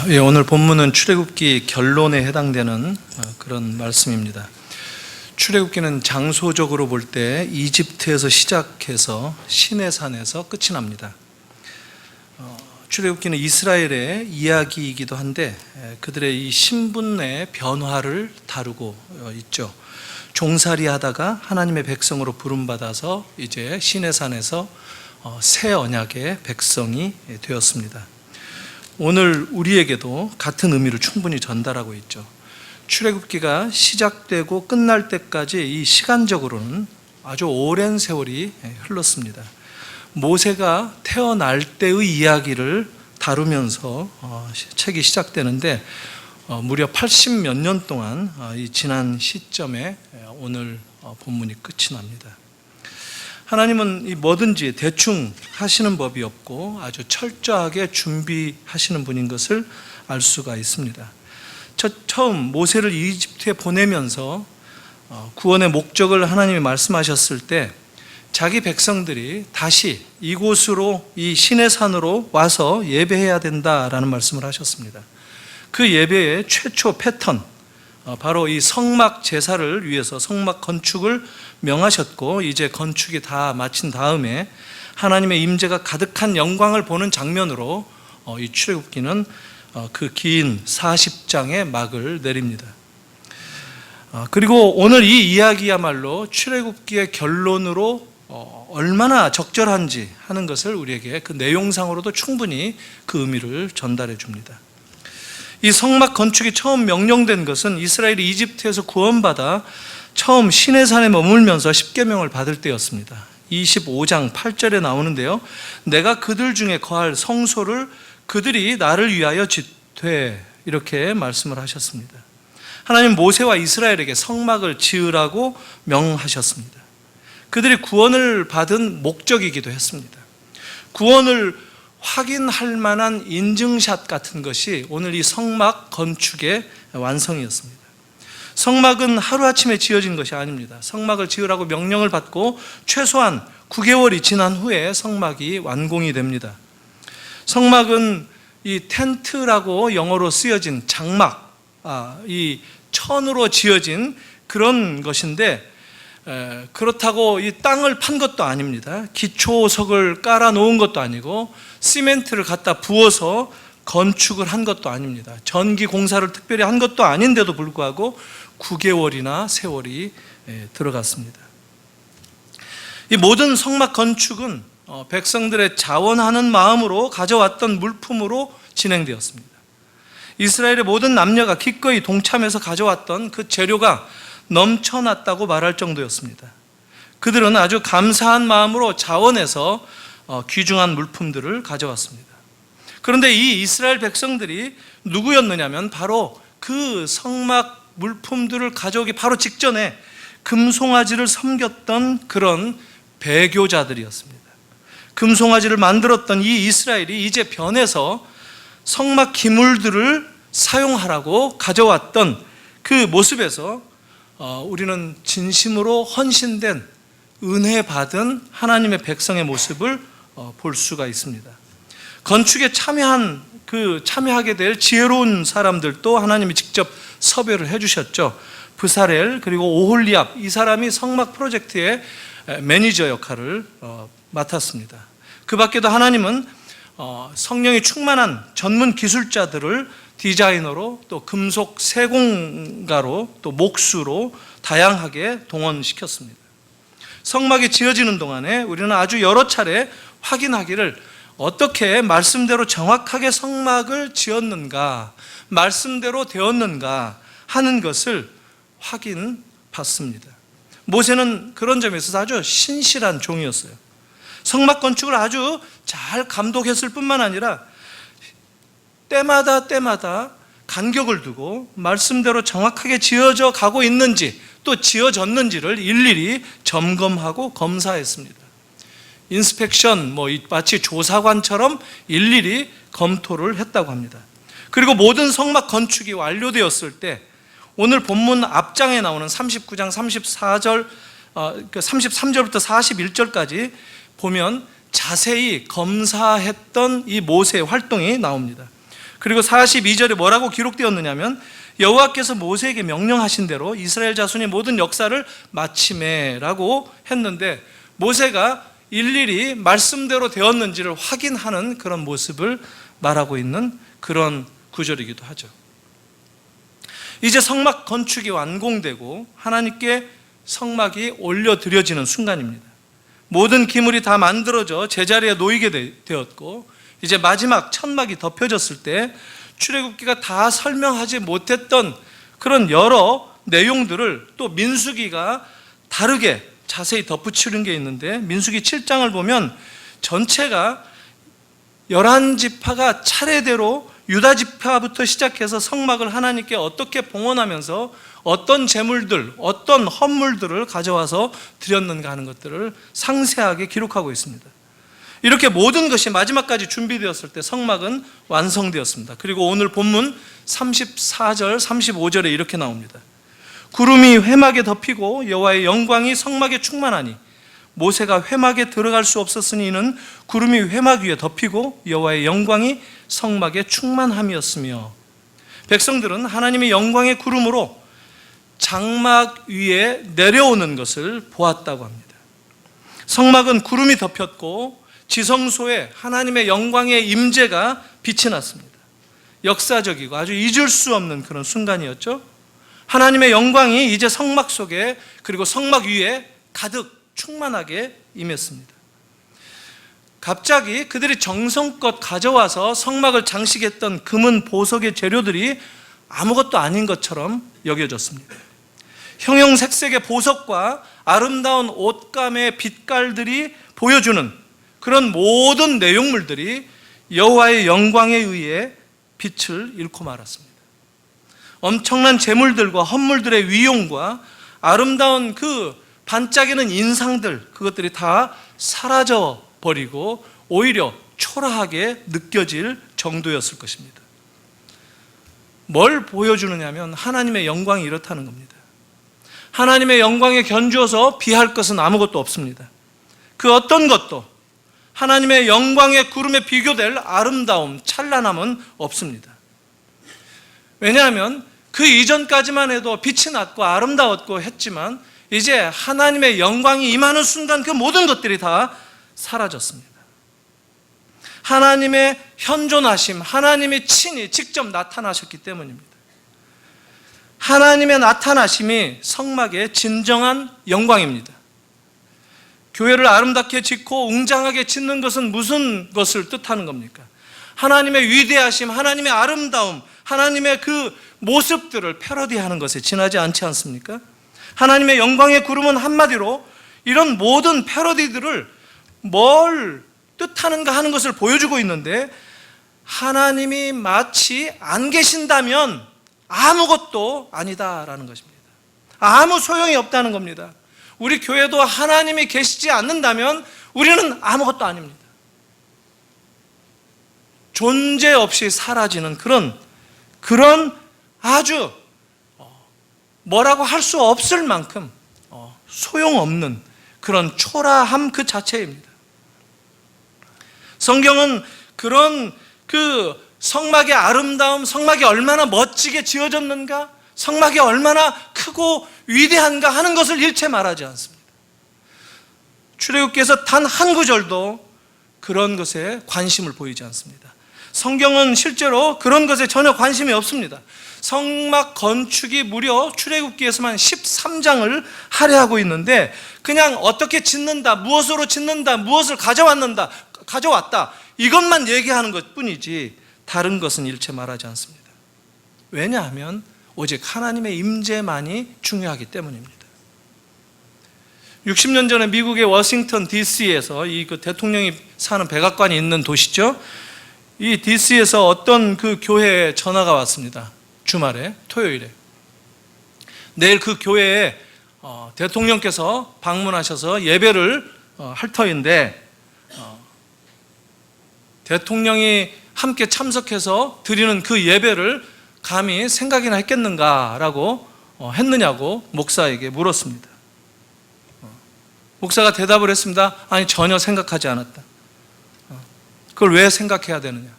오늘 본문은 출애굽기 결론에 해당되는 그런 말씀입니다. 출애굽기는 장소적으로 볼 때 이집트에서 시작해서 시내산에서 끝이 납니다. 출애굽기는 이스라엘의 이야기이기도 한데 그들의 이 신분의 변화를 다루고 있죠. 종살이 하다가 하나님의 백성으로 부름받아서 이제 시내산에서 새 언약의 백성이 되었습니다. 오늘 우리에게도 같은 의미를 충분히 전달하고 있죠. 출애굽기가 시작되고 끝날 때까지 이 시간적으로는 아주 오랜 세월이 흘렀습니다. 모세가 태어날 때의 이야기를 다루면서 책이 시작되는데 무려 80몇 년 동안 이 지난 시점에 오늘 본문이 끝이 납니다. 하나님은 뭐든지 대충 하시는 법이 없고 아주 철저하게 준비하시는 분인 것을 알 수가 있습니다. 처음 모세를 이집트에 보내면서 구원의 목적을 하나님이 말씀하셨을 때 자기 백성들이 다시 이곳으로, 이 시내산으로 와서 예배해야 된다라는 말씀을 하셨습니다. 그 예배의 최초 패턴, 바로 이 성막 제사를 위해서 성막 건축을 명하셨고, 이제 건축이 다 마친 다음에 하나님의 임재가 가득한 영광을 보는 장면으로 이 출애굽기는 그 긴 40장의 막을 내립니다. 그리고 오늘 이 이야기야말로 출애굽기의 결론으로 얼마나 적절한지 하는 것을 우리에게 그 내용상으로도 충분히 그 의미를 전달해 줍니다. 이 성막 건축이 처음 명령된 것은 이스라엘이 이집트에서 구원받아 처음 시내산에 머물면서 십계명을 받을 때였습니다. 25장 8절에 나오는데요, 내가 그들 중에 거할 성소를 그들이 나를 위하여 짓되, 이렇게 말씀을 하셨습니다. 하나님 모세와 이스라엘에게 성막을 지으라고 명하셨습니다. 그들이 구원을 받은 목적이기도 했습니다. 구원을 확인할 만한 인증샷 같은 것이 오늘 이 성막 건축의 완성이었습니다. 성막은 하루아침에 지어진 것이 아닙니다. 성막을 지으라고 명령을 받고 최소한 9개월이 지난 후에 성막이 완공이 됩니다. 성막은 이 텐트라고 영어로 쓰여진 장막, 이 천으로 지어진 그런 것인데, 그렇다고 이 땅을 판 것도 아닙니다. 기초석을 깔아 놓은 것도 아니고 시멘트를 갖다 부어서 건축을 한 것도 아닙니다. 전기 공사를 특별히 한 것도 아닌데도 불구하고 9개월이나 세월이 들어갔습니다. 이 모든 성막 건축은 백성들의 자원하는 마음으로 가져왔던 물품으로 진행되었습니다. 이스라엘의 모든 남녀가 기꺼이 동참해서 가져왔던 그 재료가 넘쳐났다고 말할 정도였습니다. 그들은 아주 감사한 마음으로 자원해서 귀중한 물품들을 가져왔습니다. 그런데 이 이스라엘 백성들이 누구였느냐면 바로 그 성막 물품들을 가져오기 바로 직전에 금송아지를 섬겼던 그런 배교자들이었습니다. 금송아지를 만들었던 이 이스라엘이 이제 변해서 성막 기물들을 사용하라고 가져왔던 그 모습에서 우리는 진심으로 헌신된 은혜 받은 하나님의 백성의 모습을 볼 수가 있습니다. 건축에 참여하게 될 지혜로운 사람들도 하나님이 직접 섭외를 해주셨죠. 브사렐 그리고 오홀리압, 이 사람이 성막 프로젝트의 매니저 역할을 맡았습니다. 그 밖에도 하나님은 성령이 충만한 전문 기술자들을 디자이너로, 또 금속 세공가로, 또 목수로 다양하게 동원시켰습니다. 성막이 지어지는 동안에 우리는 아주 여러 차례 확인하기를 어떻게 말씀대로 정확하게 성막을 지었는가, 말씀대로 되었는가 하는 것을 확인받습니다. 모세는 그런 점에 있어서 아주 신실한 종이었어요. 성막 건축을 아주 잘 감독했을 뿐만 아니라 때마다 간격을 두고 말씀대로 정확하게 지어져 가고 있는지, 또 지어졌는지를 일일이 점검하고 검사했습니다. 인스펙션, 마치 조사관처럼 일일이 검토를 했다고 합니다. 그리고 모든 성막 건축이 완료되었을 때 오늘 본문 앞장에 나오는 39장 34절, 33절부터 41절까지 보면 자세히 검사했던 이 모세의 활동이 나옵니다. 그리고 42절에 뭐라고 기록되었느냐면 여호와께서 모세에게 명령하신 대로 이스라엘 자손이 모든 역사를 마치매라고 했는데 모세가 일일이 말씀대로 되었는지를 확인하는 그런 모습을 말하고 있는 그런 구절이기도 하죠. 이제 성막 건축이 완공되고 하나님께 성막이 올려드려지는 순간입니다. 모든 기물이 다 만들어져 제자리에 놓이게 되었고 이제 마지막 천막이 덮여졌을 때 출애굽기가 다 설명하지 못했던 그런 여러 내용들을 또 민수기가 다르게 자세히 덧붙이는 게 있는데 민수기 7장을 보면 전체가 11지파가 차례대로 유다 지파부터 시작해서 성막을 하나님께 어떻게 봉헌하면서 어떤 제물들, 어떤 헌물들을 가져와서 드렸는가 하는 것들을 상세하게 기록하고 있습니다. 이렇게 모든 것이 마지막까지 준비되었을 때 성막은 완성되었습니다. 그리고 오늘 본문 34절, 35절에 이렇게 나옵니다. 구름이 회막에 덮이고 여호와의 영광이 성막에 충만하니 모세가 회막에 들어갈 수 없었으니 이는 구름이 회막 위에 덮이고 여호와의 영광이 성막에 충만함이었으며 백성들은 하나님의 영광의 구름으로 장막 위에 내려오는 것을 보았다고 합니다. 성막은 구름이 덮였고 지성소에 하나님의 영광의 임재가 빛이 났습니다. 역사적이고 아주 잊을 수 없는 그런 순간이었죠. 하나님의 영광이 이제 성막 속에 그리고 성막 위에 가득 충만하게 임했습니다. 갑자기 그들이 정성껏 가져와서 성막을 장식했던 금은 보석의 재료들이 아무것도 아닌 것처럼 여겨졌습니다. 형형색색의 보석과 아름다운 옷감의 빛깔들이 보여주는 그런 모든 내용물들이 여호와의 영광에 의해 빛을 잃고 말았습니다. 엄청난 재물들과 헌물들의 위용과 아름다운 그 반짝이는 인상들, 그것들이 다 사라져 버리고 오히려 초라하게 느껴질 정도였을 것입니다. 뭘 보여주느냐면 하나님의 영광이 이렇다는 겁니다. 하나님의 영광에 견주어서 비할 것은 아무것도 없습니다. 그 어떤 것도 하나님의 영광의 구름에 비교될 아름다움, 찬란함은 없습니다. 왜냐하면 그 이전까지만 해도 빛이 났고 아름다웠고 했지만 이제 하나님의 영광이 임하는 순간 그 모든 것들이 다 사라졌습니다. 하나님의 현존하심, 하나님이 친히 직접 나타나셨기 때문입니다. 하나님의 나타나심이 성막의 진정한 영광입니다. 교회를 아름답게 짓고 웅장하게 짓는 것은 무슨 것을 뜻하는 겁니까? 하나님의 위대하심, 하나님의 아름다움, 하나님의 그 모습들을 패러디하는 것에 지나지 않지 않습니까? 하나님의 영광의 구름은 한마디로 이런 모든 패러디들을 뭘 뜻하는가 하는 것을 보여주고 있는데 하나님이 마치 안 계신다면 아무것도 아니다라는 것입니다. 아무 소용이 없다는 겁니다. 우리 교회도 하나님이 계시지 않는다면 우리는 아무것도 아닙니다. 존재 없이 사라지는 그런 아주 뭐라고 할 수 없을 만큼 소용없는 그런 초라함 그 자체입니다. 성경은 그런 그 성막의 아름다움, 성막이 얼마나 멋지게 지어졌는가, 성막이 얼마나 크고 위대한가 하는 것을 일체 말하지 않습니다. 출애굽기에서 단 한 구절도 그런 것에 관심을 보이지 않습니다. 성경은 실제로 그런 것에 전혀 관심이 없습니다. 성막 건축이 무려 출애굽기에서만 13장을 할애하고 있는데 그냥 어떻게 짓는다, 무엇으로 짓는다, 무엇을 가져왔다 이것만 얘기하는 것뿐이지 다른 것은 일체 말하지 않습니다. 왜냐하면 오직 하나님의 임재만이 중요하기 때문입니다. 60년 전에 미국의 워싱턴 DC에서 이 그 대통령이 사는 백악관이 있는 도시죠. 이 DC에서 어떤 그 교회에 전화가 왔습니다. 주말에, 토요일에. 내일 그 교회에 대통령께서 방문하셔서 예배를 할 터인데 대통령이 함께 참석해서 드리는 그 예배를 감히 생각이나 했겠는가라고 했느냐고 목사에게 물었습니다. 목사가 대답을 했습니다. 아니, 전혀 생각하지 않았다. 그걸 왜 생각해야 되느냐?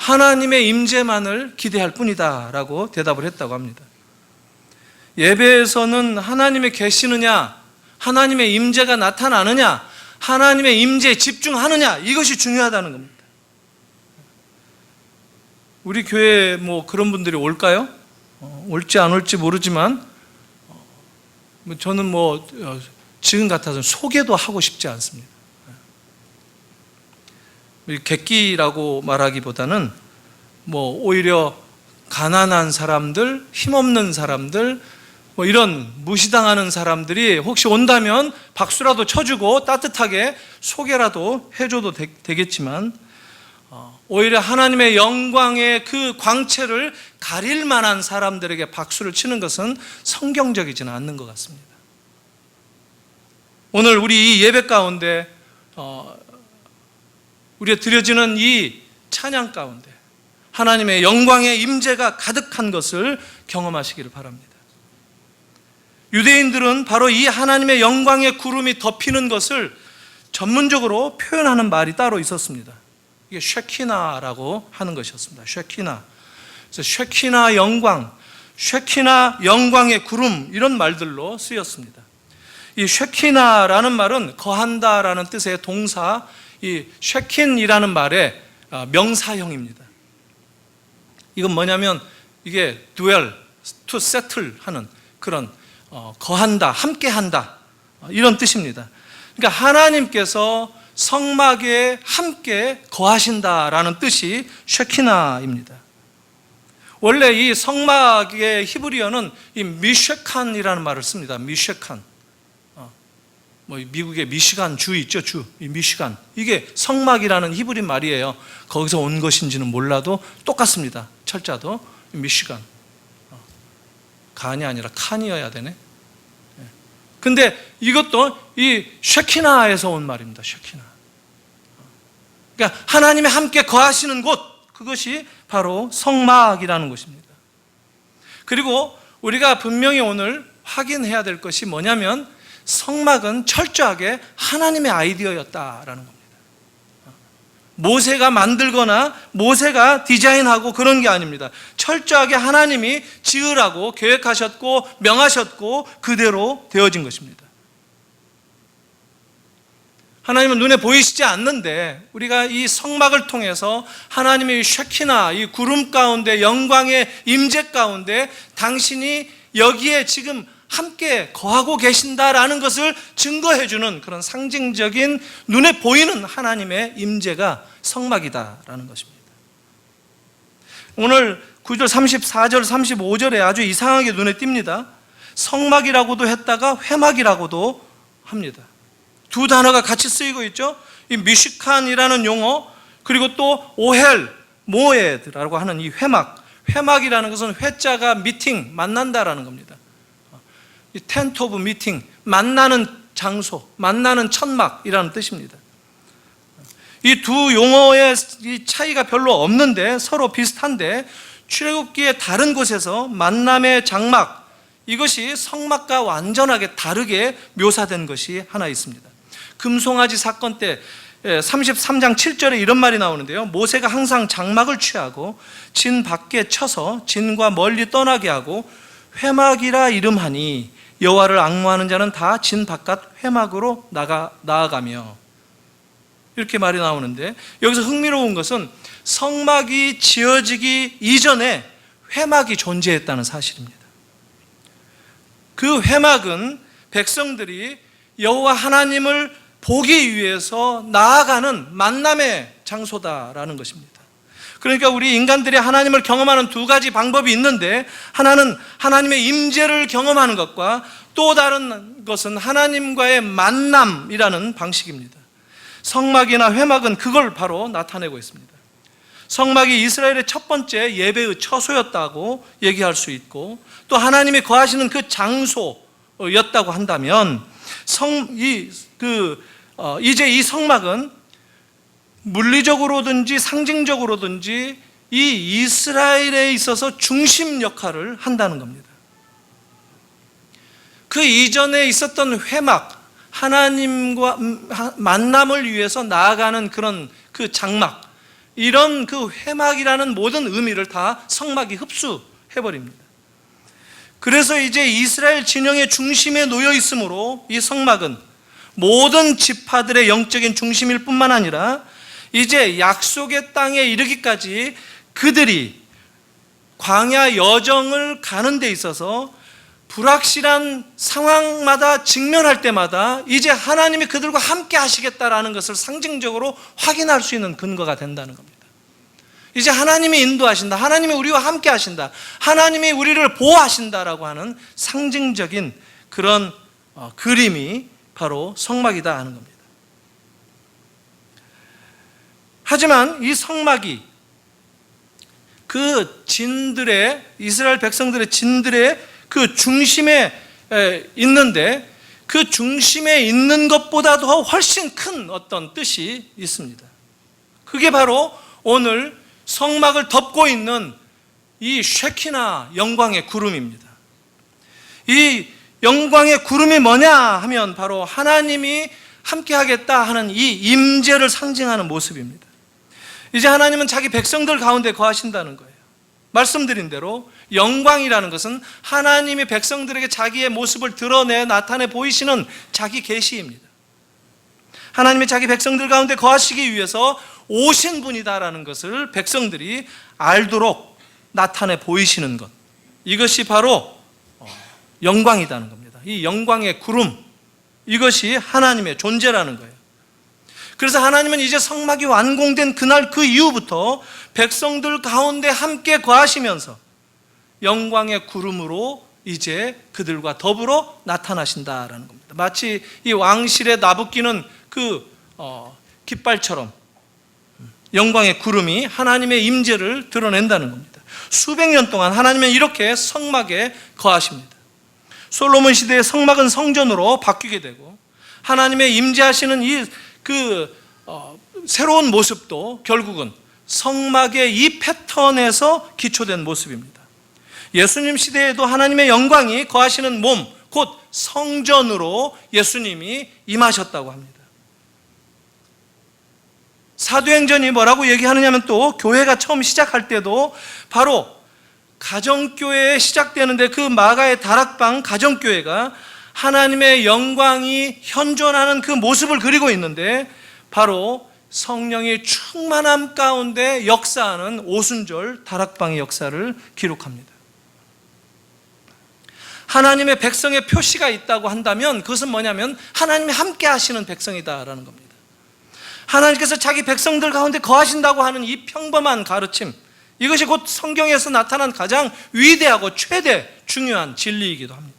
하나님의 임재만을 기대할 뿐이다 라고 대답을 했다고 합니다. 예배에서는 하나님의 계시느냐, 하나님의 임재가 나타나느냐, 하나님의 임재에 집중하느냐, 이것이 중요하다는 겁니다. 우리 교회에 뭐 그런 분들이 올까요? 올지 안 올지 모르지만 저는 지금 같아서는 소개도 하고 싶지 않습니다. 객기라고 말하기보다는 오히려 가난한 사람들, 힘없는 사람들, 이런 무시당하는 사람들이 혹시 온다면 박수라도 쳐주고 따뜻하게 소개라도 해줘도 되겠지만, 오히려 하나님의 영광의 그 광채를 가릴 만한 사람들에게 박수를 치는 것은 성경적이지는 않는 것 같습니다. 오늘 우리 이 예배 가운데 우리가 드려지는 이 찬양 가운데 하나님의 영광의 임재가 가득한 것을 경험하시기를 바랍니다. 유대인들은 바로 이 하나님의 영광의 구름이 덮이는 것을 전문적으로 표현하는 말이 따로 있었습니다. 이게 쉐키나라고 하는 것이었습니다. 쉐키나. 그래서 쉐키나 영광, 쉐키나 영광의 구름, 이런 말들로 쓰였습니다. 이 쉐키나라는 말은 거한다라는 뜻의 동사, 이 쉐킨이라는 말의 명사형입니다. 이건 뭐냐면 이게 dwell, to settle 하는 그런 거한다, 함께한다, 이런 뜻입니다. 그러니까 하나님께서 성막에 함께 거하신다라는 뜻이 쉐키나입니다. 원래 이 성막의 히브리어는 이 미쉐칸이라는 말을 씁니다. 미쉐칸. 미국의 미시간 주 있죠, 주. 이 미시간. 이게 성막이라는 히브리 말이에요. 거기서 온 것인지는 몰라도 똑같습니다. 철자도 미시간. 간이 아니라 칸이어야 되네. 근데 이것도 이 쉐키나에서 온 말입니다. 쉐키나. 그러니까 하나님의 함께 거하시는 곳, 그것이 바로 성막이라는 곳입니다. 그리고 우리가 분명히 오늘 확인해야 될 것이 뭐냐면 성막은 철저하게 하나님의 아이디어였다라는 겁니다. 모세가 만들거나 모세가 디자인하고 그런 게 아닙니다. 철저하게 하나님이 지으라고 계획하셨고 명하셨고 그대로 되어진 것입니다. 하나님은 눈에 보이시지 않는데 우리가 이 성막을 통해서 하나님의 쉐키나, 이 구름 가운데 영광의 임재 가운데 당신이 여기에 지금 함께 거하고 계신다라는 것을 증거해주는 그런 상징적인 눈에 보이는 하나님의 임재가 성막이다라는 것입니다. 오늘 9절, 34절, 35절에 아주 이상하게 눈에 띕니다. 성막이라고도 했다가 회막이라고도 합니다. 두 단어가 같이 쓰이고 있죠. 이 미시칸이라는 용어, 그리고 또 오헬, 모에드라고 하는 이 회막. 회막이라는 것은 회자가 미팅, 만난다라는 겁니다. 이 텐트 오브 미팅, 만나는 장소, 만나는 천막이라는 뜻입니다. 이 두 용어의 이 차이가 별로 없는데 서로 비슷한데 출애굽기의 다른 곳에서 만남의 장막, 이것이 성막과 완전하게 다르게 묘사된 것이 하나 있습니다. 금송아지 사건 때 33장 7절에 이런 말이 나오는데요. 모세가 항상 장막을 취하고 진 밖에 쳐서 진과 멀리 떠나게 하고 회막이라 이름하니 여호와를 앙모하는 자는 다 진 바깥 회막으로 나아가며, 이렇게 말이 나오는데 여기서 흥미로운 것은 성막이 지어지기 이전에 회막이 존재했다는 사실입니다. 그 회막은 백성들이 여호와 하나님을 보기 위해서 나아가는 만남의 장소다라는 것입니다. 그러니까 우리 인간들이 하나님을 경험하는 두 가지 방법이 있는데, 하나는 하나님의 임재를 경험하는 것과 또 다른 것은 하나님과의 만남이라는 방식입니다. 성막이나 회막은 그걸 바로 나타내고 있습니다. 성막이 이스라엘의 첫 번째 예배의 처소였다고 얘기할 수 있고, 또 하나님이 거하시는 그 장소였다고 한다면, 이제 이 성막은 물리적으로든지 상징적으로든지 이 이스라엘에 있어서 중심 역할을 한다는 겁니다. 그 이전에 있었던 회막, 하나님과 만남을 위해서 나아가는 그런 그 장막, 이런 그 회막이라는 모든 의미를 다 성막이 흡수해버립니다. 그래서 이제 이스라엘 진영의 중심에 놓여 있으므로 이 성막은 모든 지파들의 영적인 중심일 뿐만 아니라 이제 약속의 땅에 이르기까지 그들이 광야 여정을 가는 데 있어서 불확실한 상황마다 직면할 때마다 이제 하나님이 그들과 함께 하시겠다라는 것을 상징적으로 확인할 수 있는 근거가 된다는 겁니다. 이제 하나님이 인도하신다, 하나님이 우리와 함께 하신다, 하나님이 우리를 보호하신다라고 하는 상징적인 그런 그림이 바로 성막이다 하는 겁니다. 하지만 이 성막이 그 진들의, 이스라엘 백성들의 진들의 그 중심에 있는데, 그 중심에 있는 것보다도 훨씬 큰 어떤 뜻이 있습니다. 그게 바로 오늘 성막을 덮고 있는 이 쉐키나 영광의 구름입니다. 이 영광의 구름이 뭐냐 하면 바로 하나님이 함께 하겠다 하는 이 임재를 상징하는 모습입니다. 이제 하나님은 자기 백성들 가운데 거하신다는 거예요. 말씀드린 대로 영광이라는 것은 하나님이 백성들에게 자기의 모습을 드러내 나타내 보이시는 자기 계시입니다. 하나님이 자기 백성들 가운데 거하시기 위해서 오신 분이다라는 것을 백성들이 알도록 나타내 보이시는 것, 이것이 바로 영광이라는 겁니다. 이 영광의 구름, 이것이 하나님의 존재라는 거예요. 그래서 하나님은 이제 성막이 완공된 그날 그 이후부터 백성들 가운데 함께 거하시면서 영광의 구름으로 이제 그들과 더불어 나타나신다라는 겁니다. 마치 이 왕실에 나부끼는 그 깃발처럼 영광의 구름이 하나님의 임재를 드러낸다는 겁니다. 수백 년 동안 하나님은 이렇게 성막에 거하십니다. 솔로몬 시대의 성막은 성전으로 바뀌게 되고, 하나님의 임재하시는 이 새로운 모습도 결국은 성막의 이 패턴에서 기초된 모습입니다. 예수님 시대에도 하나님의 영광이 거하시는 몸, 곧 성전으로 예수님이 임하셨다고 합니다. 사도행전이 뭐라고 얘기하느냐면, 또 교회가 처음 시작할 때도 바로 가정교회에 시작되는데, 그 마가의 다락방 가정교회가 하나님의 영광이 현존하는 그 모습을 그리고 있는데, 바로 성령의 충만함 가운데 역사하는 오순절 다락방의 역사를 기록합니다. 하나님의 백성의 표시가 있다고 한다면 그것은 뭐냐면 하나님이 함께 하시는 백성이다라는 겁니다. 하나님께서 자기 백성들 가운데 거하신다고 하는 이 평범한 가르침, 이것이 곧 성경에서 나타난 가장 위대하고 최대 중요한 진리이기도 합니다.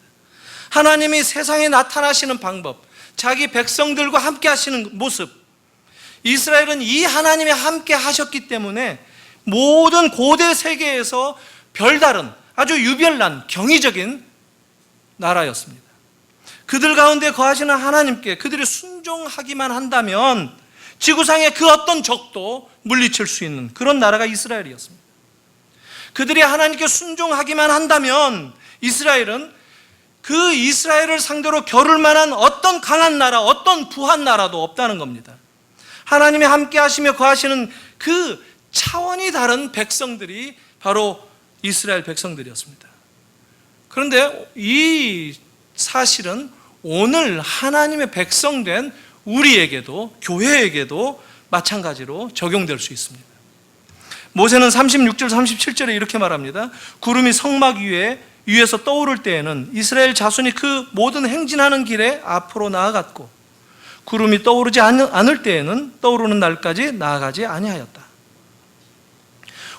하나님이 세상에 나타나시는 방법, 자기 백성들과 함께 하시는 모습, 이스라엘은 이 하나님이 함께 하셨기 때문에 모든 고대 세계에서 별다른 아주 유별난 경이적인 나라였습니다. 그들 가운데 거하시는 하나님께 그들이 순종하기만 한다면 지구상의 그 어떤 적도 물리칠 수 있는 그런 나라가 이스라엘이었습니다. 그들이 하나님께 순종하기만 한다면 이스라엘은 그 이스라엘을 상대로 겨룰 만한 어떤 강한 나라, 어떤 부한 나라도 없다는 겁니다. 하나님이 함께 하시며 거하시는 그 차원이 다른 백성들이 바로 이스라엘 백성들이었습니다. 그런데 이 사실은 오늘 하나님의 백성된 우리에게도, 교회에게도 마찬가지로 적용될 수 있습니다. 모세는 36절 37절에 이렇게 말합니다. 구름이 성막 위에서 떠오를 때에는 이스라엘 자손이 그 모든 행진하는 길에 앞으로 나아갔고, 구름이 떠오르지 않을 때에는 떠오르는 날까지 나아가지 아니하였다.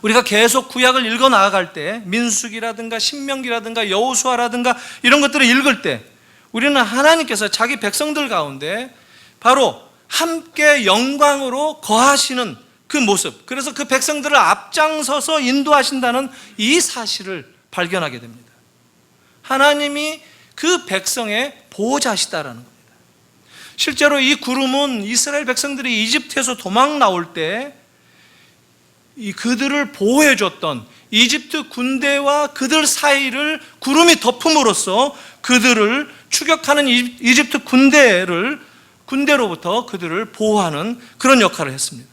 우리가 계속 구약을 읽어 나아갈 때, 민수기라든가 신명기라든가 여호수아라든가 이런 것들을 읽을 때 우리는 하나님께서 자기 백성들 가운데 바로 함께 영광으로 거하시는 그 모습, 그래서 그 백성들을 앞장서서 인도하신다는 이 사실을 발견하게 됩니다. 하나님이 그 백성의 보호자시다라는 겁니다. 실제로 이 구름은 이스라엘 백성들이 이집트에서 도망 나올 때 그들을 보호해 줬던 이집트 군대와 그들 사이를 구름이 덮음으로써 그들을 추격하는 이집트 군대로부터 그들을 보호하는 그런 역할을 했습니다.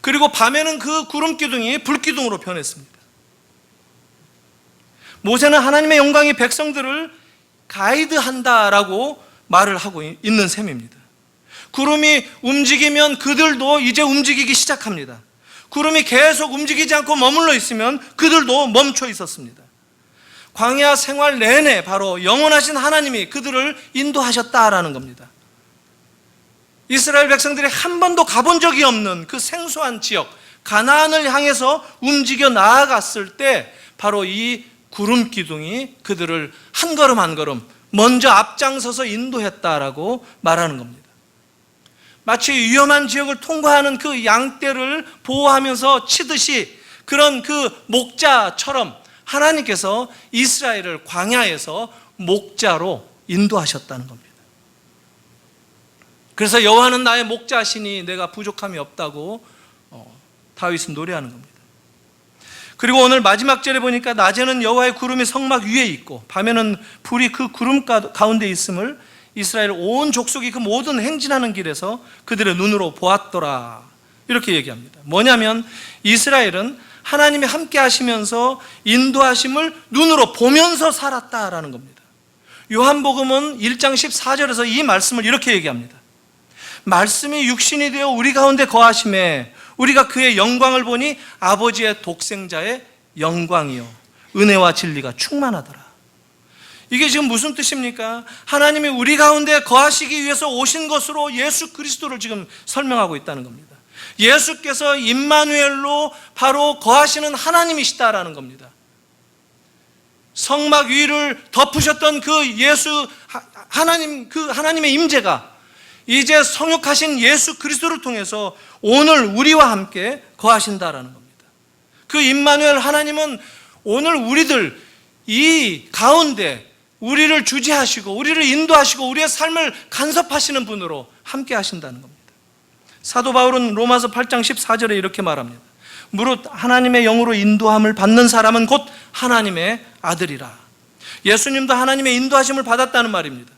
그리고 밤에는 그 구름 기둥이 불 기둥으로 변했습니다. 모세는 하나님의 영광이 백성들을 가이드한다라고 말을 하고 있는 셈입니다. 구름이 움직이면 그들도 이제 움직이기 시작합니다. 구름이 계속 움직이지 않고 머물러 있으면 그들도 멈춰 있었습니다. 광야 생활 내내 바로 영원하신 하나님이 그들을 인도하셨다라는 겁니다. 이스라엘 백성들이 한 번도 가본 적이 없는 그 생소한 지역 가나안을 향해서 움직여 나아갔을 때 바로 이 구름 기둥이 그들을 한 걸음 한 걸음 먼저 앞장서서 인도했다라고 말하는 겁니다. 마치 위험한 지역을 통과하는 그 양떼를 보호하면서 치듯이 그런 그 목자처럼 하나님께서 이스라엘을 광야에서 목자로 인도하셨다는 겁니다. 그래서 여호와는 나의 목자시니 내가 부족함이 없다고 다윗은 노래하는 겁니다. 그리고 오늘 마지막 절에 보니까 낮에는 여호와의 구름이 성막 위에 있고 밤에는 불이 그 구름 가운데 있음을 이스라엘 온 족속이 그 모든 행진하는 길에서 그들의 눈으로 보았더라, 이렇게 얘기합니다. 뭐냐면 이스라엘은 하나님이 함께 하시면서 인도하심을 눈으로 보면서 살았다라는 겁니다. 요한복음은 1장 14절에서 이 말씀을 이렇게 얘기합니다. 말씀이 육신이 되어 우리 가운데 거하심에 우리가 그의 영광을 보니 아버지의 독생자의 영광이요 은혜와 진리가 충만하더라. 이게 지금 무슨 뜻입니까? 하나님이 우리 가운데 거하시기 위해서 오신 것으로 예수 그리스도를 지금 설명하고 있다는 겁니다. 예수께서 임마누엘로 바로 거하시는 하나님이시다라는 겁니다. 성막 위를 덮으셨던 그 예수 하나님, 그 하나님의 임재가 이제 성육하신 예수 그리스도를 통해서 오늘 우리와 함께 거하신다라는 겁니다. 그 임마누엘 하나님은 오늘 우리들 이 가운데 우리를 주재하시고 우리를 인도하시고 우리의 삶을 간섭하시는 분으로 함께 하신다는 겁니다. 사도 바울은 로마서 8장 14절에 이렇게 말합니다. 무릇 하나님의 영으로 인도함을 받는 사람은 곧 하나님의 아들이라. 예수님도 하나님의 인도하심을 받았다는 말입니다.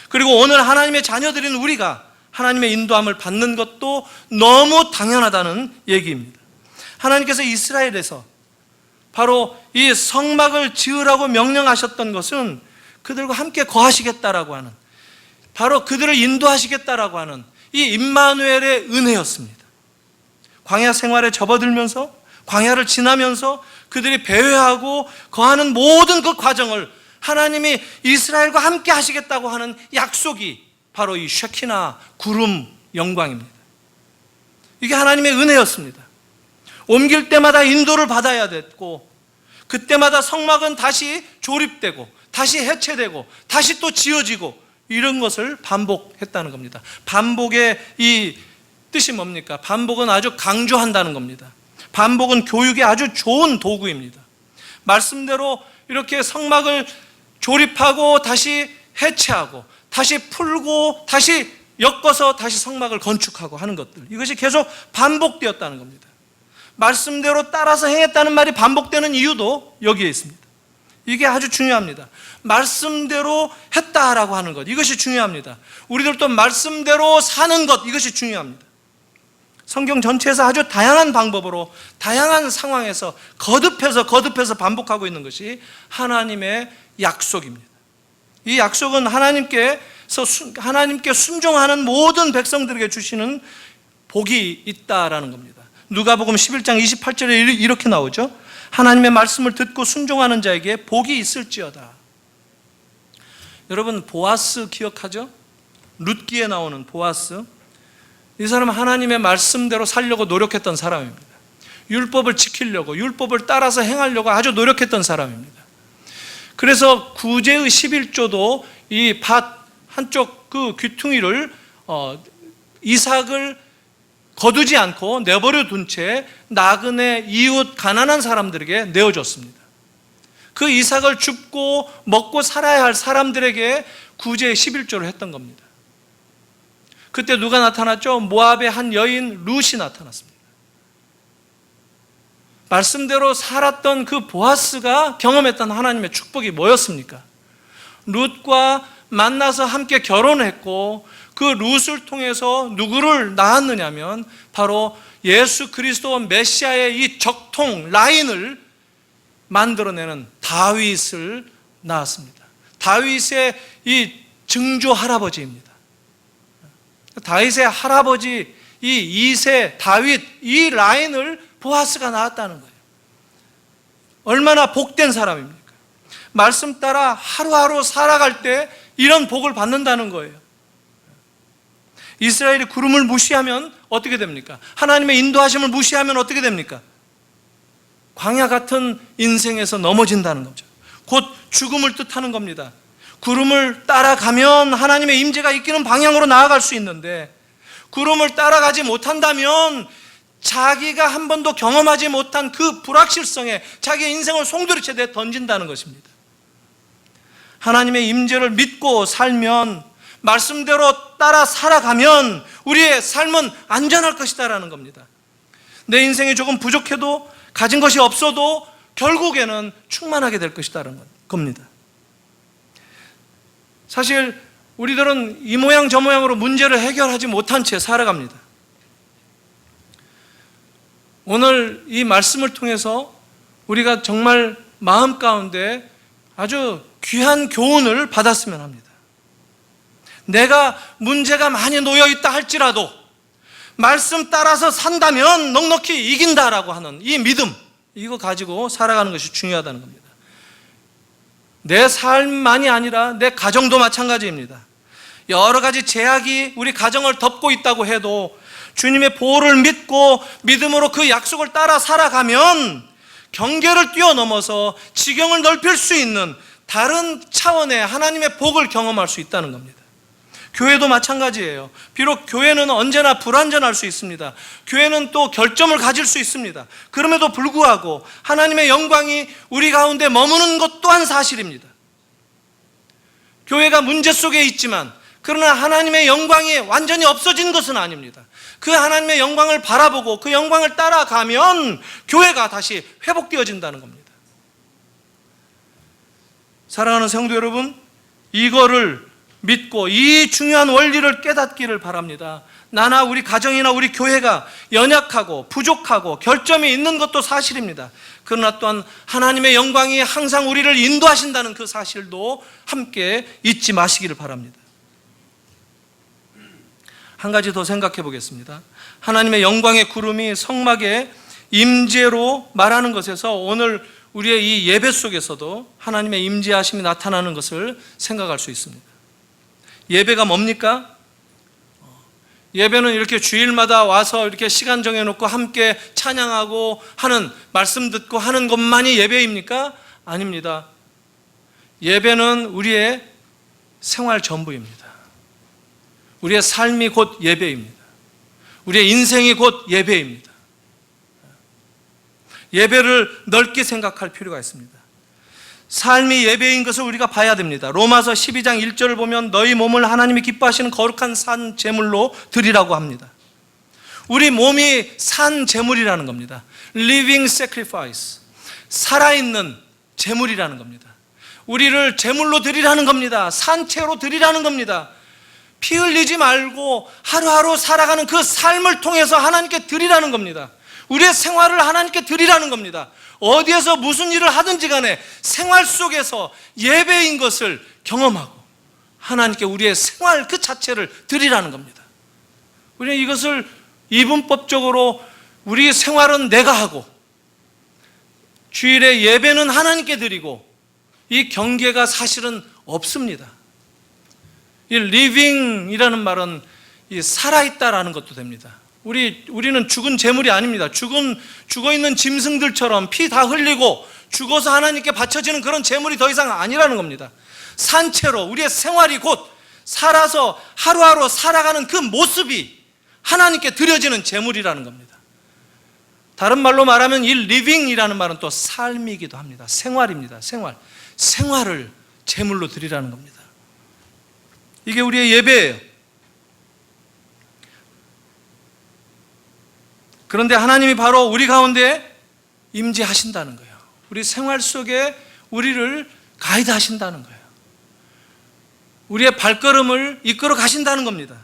그리고 오늘 하나님의 자녀들인 우리가 하나님의 인도함을 받는 것도 너무 당연하다는 얘기입니다. 하나님께서 이스라엘에서 바로 이 성막을 지으라고 명령하셨던 것은 그들과 함께 거하시겠다라고 하는, 바로 그들을 인도하시겠다라고 하는 이 임마누엘의 은혜였습니다. 광야 생활에 접어들면서 광야를 지나면서 그들이 배회하고 거하는 모든 그 과정을 하나님이 이스라엘과 함께 하시겠다고 하는 약속이 바로 이 쉐키나 구름 영광입니다. 이게 하나님의 은혜였습니다. 옮길 때마다 인도를 받아야 됐고 그때마다 성막은 다시 조립되고 다시 해체되고 다시 또 지어지고 이런 것을 반복했다는 겁니다. 반복의 이 뜻이 뭡니까? 반복은 아주 강조한다는 겁니다. 반복은 교육에 아주 좋은 도구입니다. 말씀대로 이렇게 성막을 조립하고 다시 해체하고 다시 풀고 다시 엮어서 다시 성막을 건축하고 하는 것들, 이것이 계속 반복되었다는 겁니다. 말씀대로 따라서 행했다는 말이 반복되는 이유도 여기에 있습니다. 이게 아주 중요합니다. 말씀대로 했다라고 하는 것, 이것이 중요합니다. 우리들도 말씀대로 사는 것, 이것이 중요합니다. 성경 전체에서 아주 다양한 방법으로 다양한 상황에서 거듭해서 반복하고 있는 것이 하나님의 약속입니다. 이 약속은 하나님께 순종하는 모든 백성들에게 주시는 복이 있다라는 겁니다. 누가복음 11장 28절에 이렇게 나오죠. 하나님의 말씀을 듣고 순종하는 자에게 복이 있을지어다. 여러분, 보아스 기억하죠? 룻기에 나오는 보아스. 이 사람은 하나님의 말씀대로 살려고 노력했던 사람입니다. 율법을 지키려고, 율법을 따라서 행하려고 아주 노력했던 사람입니다. 그래서 구제의 11조도 이 밭 한쪽 그 귀퉁이를 이삭을 거두지 않고 내버려 둔 채 나그네 이웃 가난한 사람들에게 내어줬습니다. 그 이삭을 줍고 먹고 살아야 할 사람들에게 구제의 11조를 했던 겁니다. 그때 누가 나타났죠? 모압의 한 여인 룻이 나타났습니다. 말씀대로 살았던 그 보아스가 경험했던 하나님의 축복이 뭐였습니까? 룻과 만나서 함께 결혼했고 그 룻을 통해서 누구를 낳았느냐면 바로 예수 그리스도 메시아의 이 적통 라인을 만들어내는 다윗을 낳았습니다. 다윗의 이 증조 할아버지입니다. 다윗의 할아버지 이 2세 다윗 이 라인을 보아스가 낳았다는 거예요. 얼마나 복된 사람입니까? 말씀 따라 하루하루 살아갈 때 이런 복을 받는다는 거예요. 이스라엘이 구름을 무시하면 어떻게 됩니까? 하나님의 인도하심을 무시하면 어떻게 됩니까? 광야 같은 인생에서 넘어진다는 거죠. 곧 죽음을 뜻하는 겁니다. 구름을 따라가면 하나님의 임재가 이끄는 방향으로 나아갈 수 있는데 구름을 따라가지 못한다면 자기가 한 번도 경험하지 못한 그 불확실성에 자기의 인생을 송두리째 내 던진다는 것입니다. 하나님의 임재를 믿고 살면, 말씀대로 따라 살아가면 우리의 삶은 안전할 것이다라는 겁니다. 내 인생이 조금 부족해도, 가진 것이 없어도 결국에는 충만하게 될 것이다라는 겁니다. 사실 우리들은 이 모양 저 모양으로 문제를 해결하지 못한 채 살아갑니다. 오늘 이 말씀을 통해서 우리가 정말 마음 가운데 아주 귀한 교훈을 받았으면 합니다. 내가 문제가 많이 놓여있다 할지라도 말씀 따라서 산다면 넉넉히 이긴다라고 하는 이 믿음, 이거 가지고 살아가는 것이 중요하다는 겁니다. 내 삶만이 아니라 내 가정도 마찬가지입니다. 여러 가지 제약이 우리 가정을 덮고 있다고 해도 주님의 보호를 믿고 믿음으로 그 약속을 따라 살아가면 경계를 뛰어넘어서 지경을 넓힐 수 있는 다른 차원의 하나님의 복을 경험할 수 있다는 겁니다. 교회도 마찬가지예요. 비록 교회는 언제나 불완전할 수 있습니다. 교회는 또 결점을 가질 수 있습니다. 그럼에도 불구하고 하나님의 영광이 우리 가운데 머무는 것 또한 사실입니다. 교회가 문제 속에 있지만 그러나 하나님의 영광이 완전히 없어진 것은 아닙니다. 그 하나님의 영광을 바라보고 그 영광을 따라가면 교회가 다시 회복되어진다는 겁니다. 사랑하는 성도 여러분, 이거를 믿고 이 중요한 원리를 깨닫기를 바랍니다. 나나 우리 가정이나 우리 교회가 연약하고 부족하고 결점이 있는 것도 사실입니다. 그러나 또한 하나님의 영광이 항상 우리를 인도하신다는 그 사실도 함께 잊지 마시기를 바랍니다. 한 가지 더 생각해 보겠습니다. 하나님의 영광의 구름이 성막의 임재로 말하는 것에서 오늘 우리의 이 예배 속에서도 하나님의 임재하심이 나타나는 것을 생각할 수 있습니다. 예배가 뭡니까? 예배는 이렇게 주일마다 와서 이렇게 시간 정해놓고 함께 찬양하고 하는, 말씀 듣고 하는 것만이 예배입니까? 아닙니다. 예배는 우리의 생활 전부입니다. 우리의 삶이 곧 예배입니다. 우리의 인생이 곧 예배입니다. 예배를 넓게 생각할 필요가 있습니다. 삶이 예배인 것을 우리가 봐야 됩니다. 로마서 12장 1절을 보면 너희 몸을 하나님이 기뻐하시는 거룩한 산 제물로 드리라고 합니다. 우리 몸이 산 제물이라는 겁니다. Living sacrifice, 살아있는 제물이라는 겁니다. 우리를 제물로 드리라는 겁니다. 산채로 드리라는 겁니다. 피 흘리지 말고 하루하루 살아가는 그 삶을 통해서 하나님께 드리라는 겁니다. 우리의 생활을 하나님께 드리라는 겁니다. 어디에서 무슨 일을 하든지 간에 생활 속에서 예배인 것을 경험하고 하나님께 우리의 생활 그 자체를 드리라는 겁니다. 우리는 이것을 이분법적으로 우리의 생활은 내가 하고 주일에 예배는 하나님께 드리고 이 경계가 사실은 없습니다. 이 living이라는 말은 이 살아있다라는 것도 됩니다. 우리는 죽은 재물이 아닙니다. 죽어있는 짐승들처럼 피 다 흘리고 죽어서 하나님께 바쳐지는 그런 재물이 더 이상 아니라는 겁니다. 산채로 우리의 생활이 곧 살아서 하루하루 살아가는 그 모습이 하나님께 드려지는 재물이라는 겁니다. 다른 말로 말하면 이 living이라는 말은 또 삶이기도 합니다. 생활입니다. 생활을 재물로 드리라는 겁니다. 이게 우리의 예배예요. 그런데 하나님이 바로 우리 가운데 임재하신다는 거예요. 우리 생활 속에 우리를 가이드 하신다는 거예요. 우리의 발걸음을 이끌어 가신다는 겁니다.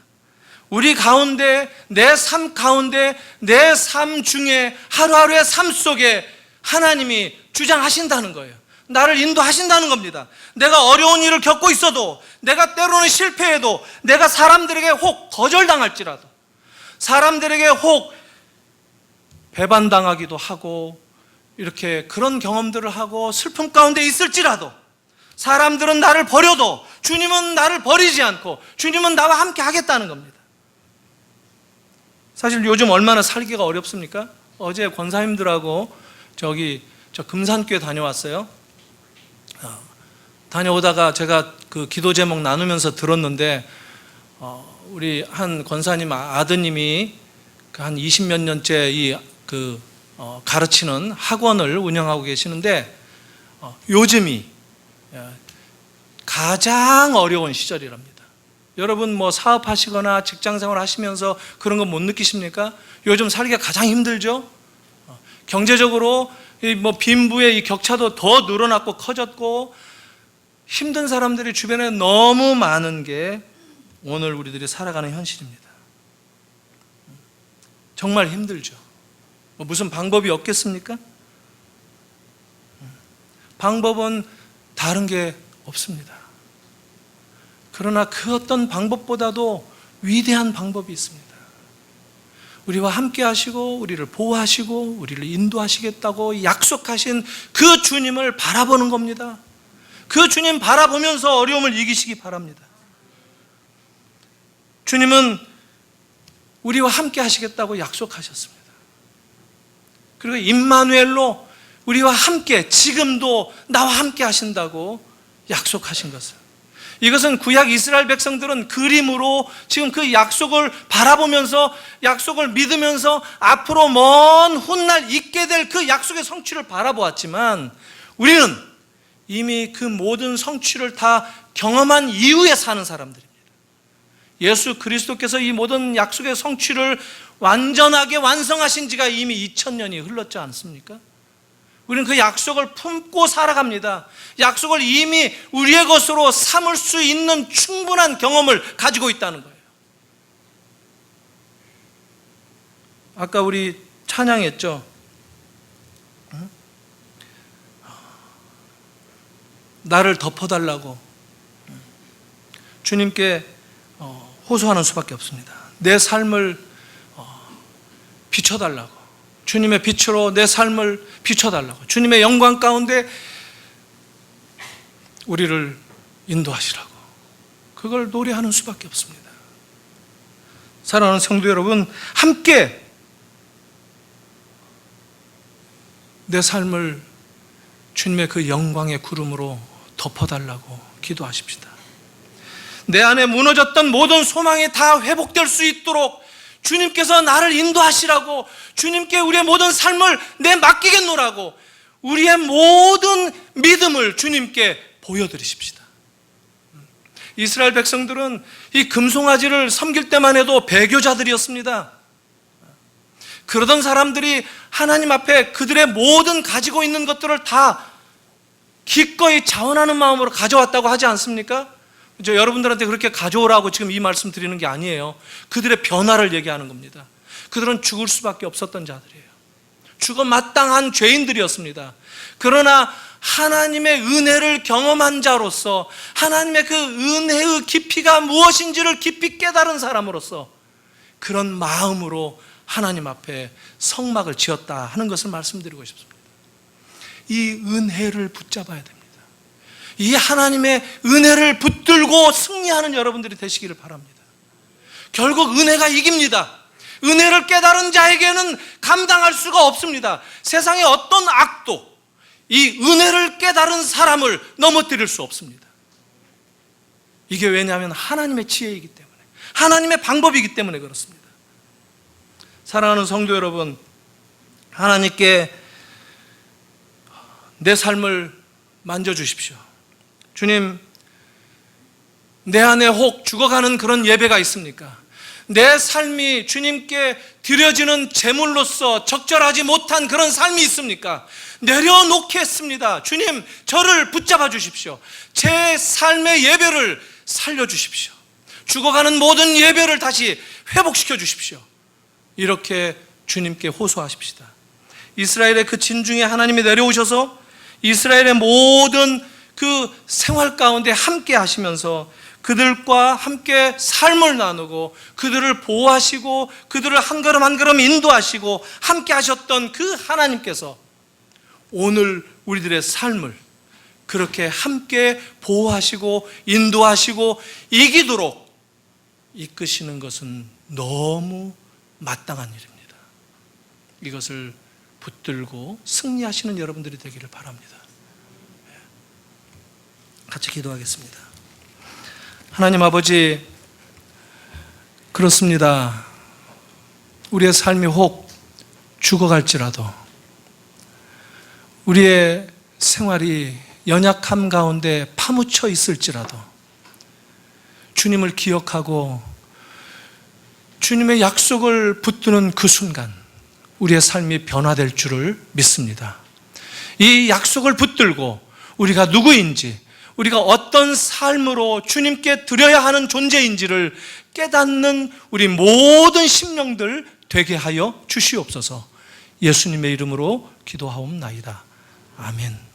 우리 가운데, 내 삶 가운데, 내 삶 중에 하루하루의 삶 속에 하나님이 주장하신다는 거예요. 나를 인도하신다는 겁니다. 내가 어려운 일을 겪고 있어도, 내가 때로는 실패해도, 내가 사람들에게 혹 거절당할지라도, 사람들에게 혹 배반당하기도 하고 이렇게 그런 경험들을 하고 슬픔 가운데 있을지라도, 사람들은 나를 버려도 주님은 나를 버리지 않고 주님은 나와 함께 하겠다는 겁니다. 사실 요즘 얼마나 살기가 어렵습니까? 어제 권사님들하고 저 금산교회 다녀왔어요. 다녀오다가 제가 그 기도 제목 나누면서 들었는데, 우리 한 권사님 아드님이 한 20몇 년째 가르치는 학원을 운영하고 계시는데, 요즘이 가장 어려운 시절이랍니다. 여러분 뭐 사업하시거나 직장생활 하시면서 그런 거 못 느끼십니까? 요즘 살기가 가장 힘들죠? 경제적으로 뭐 빈부의 이 격차도 더 늘어났고 커졌고, 힘든 사람들이 주변에 너무 많은 게 오늘 우리들이 살아가는 현실입니다. 정말 힘들죠. 무슨 방법이 없겠습니까? 방법은 다른 게 없습니다. 그러나 그 어떤 방법보다도 위대한 방법이 있습니다. 우리와 함께 하시고 우리를 보호하시고 우리를 인도하시겠다고 약속하신 그 주님을 바라보는 겁니다. 그 주님 바라보면서 어려움을 이기시기 바랍니다. 주님은 우리와 함께 하시겠다고 약속하셨습니다. 그리고 임마누엘로 우리와 함께, 지금도 나와 함께 하신다고 약속하신 것을, 이것은 구약 이스라엘 백성들은 그림으로 지금 그 약속을 바라보면서, 약속을 믿으면서 앞으로 먼 훗날 있게 될 그 약속의 성취를 바라보았지만, 우리는 이미 그 모든 성취를 다 경험한 이후에 사는 사람들입니다. 예수 그리스도께서 이 모든 약속의 성취를 완전하게 완성하신 지가 이미 2000년이 흘렀지 않습니까? 우리는 그 약속을 품고 살아갑니다. 약속을 이미 우리의 것으로 삼을 수 있는 충분한 경험을 가지고 있다는 거예요. 아까 우리 찬양했죠? 나를 덮어달라고 주님께 호소하는 수밖에 없습니다. 내 삶을 비춰달라고, 주님의 빛으로 내 삶을 비춰달라고, 주님의 영광 가운데 우리를 인도하시라고, 그걸 노래하는 수밖에 없습니다. 사랑하는 성도 여러분, 함께 내 삶을 주님의 그 영광의 구름으로 덮어달라고 기도하십시다. 내 안에 무너졌던 모든 소망이 다 회복될 수 있도록 주님께서 나를 인도하시라고, 주님께 우리의 모든 삶을 내 맡기겠노라고, 우리의 모든 믿음을 주님께 보여드리십시다. 이스라엘 백성들은 이 금송아지를 섬길 때만 해도 배교자들이었습니다. 그러던 사람들이 하나님 앞에 그들의 모든 가지고 있는 것들을 다 기꺼이 자원하는 마음으로 가져왔다고 하지 않습니까? 저 여러분들한테 그렇게 가져오라고 지금 이 말씀 드리는 게 아니에요. 그들의 변화를 얘기하는 겁니다. 그들은 죽을 수밖에 없었던 자들이에요. 죽어 마땅한 죄인들이었습니다. 그러나 하나님의 은혜를 경험한 자로서, 하나님의 그 은혜의 깊이가 무엇인지를 깊이 깨달은 사람으로서 그런 마음으로 하나님 앞에 성막을 지었다 하는 것을 말씀드리고 싶습니다. 이 은혜를 붙잡아야 됩니다. 이 하나님의 은혜를 붙들고 승리하는 여러분들이 되시기를 바랍니다. 결국 은혜가 이깁니다. 은혜를 깨달은 자에게는 감당할 수가 없습니다. 세상의 어떤 악도 이 은혜를 깨달은 사람을 넘어뜨릴 수 없습니다. 이게 왜냐하면 하나님의 지혜이기 때문에, 하나님의 방법이기 때문에 그렇습니다. 사랑하는 성도 여러분, 하나님께 내 삶을 만져주십시오. 주님, 내 안에 혹 죽어가는 그런 예배가 있습니까? 내 삶이 주님께 드려지는 제물로서 적절하지 못한 그런 삶이 있습니까? 내려놓겠습니다. 주님, 저를 붙잡아 주십시오. 제 삶의 예배를 살려주십시오. 죽어가는 모든 예배를 다시 회복시켜 주십시오. 이렇게 주님께 호소하십시다. 이스라엘의 그 진중에 하나님이 내려오셔서 이스라엘의 모든 그 생활 가운데 함께 하시면서 그들과 함께 삶을 나누고 그들을 보호하시고 그들을 한 걸음 한 걸음 인도하시고 함께 하셨던 그 하나님께서 오늘 우리들의 삶을 그렇게 함께 보호하시고 인도하시고 이기도록 이끄시는 것은 너무 마땅한 일입니다. 이것을 붙들고 승리하시는 여러분들이 되기를 바랍니다. 같이 기도하겠습니다. 하나님 아버지, 그렇습니다. 우리의 삶이 혹 죽어갈지라도 우리의 생활이 연약함 가운데 파묻혀 있을지라도 주님을 기억하고 주님의 약속을 붙드는 그 순간 우리의 삶이 변화될 줄을 믿습니다. 이 약속을 붙들고 우리가 누구인지, 우리가 어떤 삶으로 주님께 드려야 하는 존재인지를 깨닫는 우리 모든 심령들 되게 하여 주시옵소서. 예수님의 이름으로 기도하옵나이다. 아멘.